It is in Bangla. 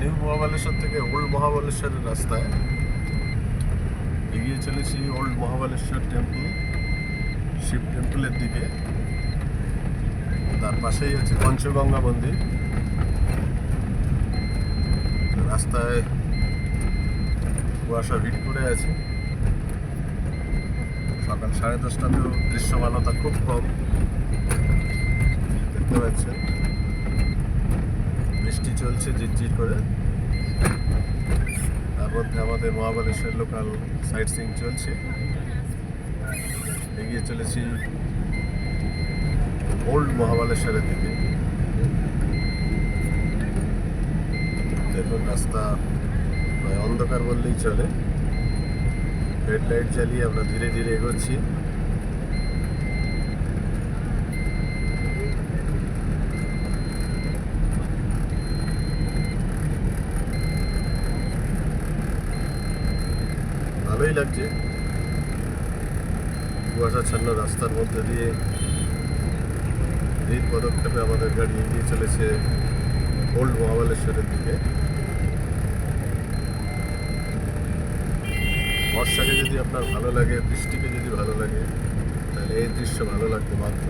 নিউ মহাবালেশ্বর থেকে ওল্ড মহাবালেশ্বরের রাস্তায় এগিয়ে চলেছি ওল্ড মহাবালেশ্বর টেম্পল, শিব টেম্পলের দিকে। তার পাশেই আছে পঞ্চগঙ্গা মন্দির। রাস্তায় কুয়াশা ভিড় করে আছে। সকাল 10:30টাতেও দৃশ্যমানতা খুব কম, দেখতে পাচ্ছেন। বৃষ্টি চলছে ঝিরঝির করে। তার মধ্যে আমাদের মহাবালেশ্বর লোকাল সাইট সিইং চলছে। এগিয়ে চলেছি ওল্ড মহাবালেশ্বরের দিকে। দেখুন রাস্তা প্রায় অন্ধকার বললেই চলে। হেডলাইট জ্বালিয়ে আমরা ধীরে ধীরে এগোচ্ছি। ভালোই লাগছে কুয়াশাচ্ছন্ন রাস্তার মধ্যে দিয়ে ধীর পদক্ষেপে আমাদের গাড়ি এগিয়ে চলেছে ওল্ড মহাবালেশ্বরের দিকে। বর্ষাকে যদি আপনার ভালো লাগে, বৃষ্টিকে যদি ভালো লাগে, তাহলে এই দৃশ্য ভালো লাগতে বাধ্য।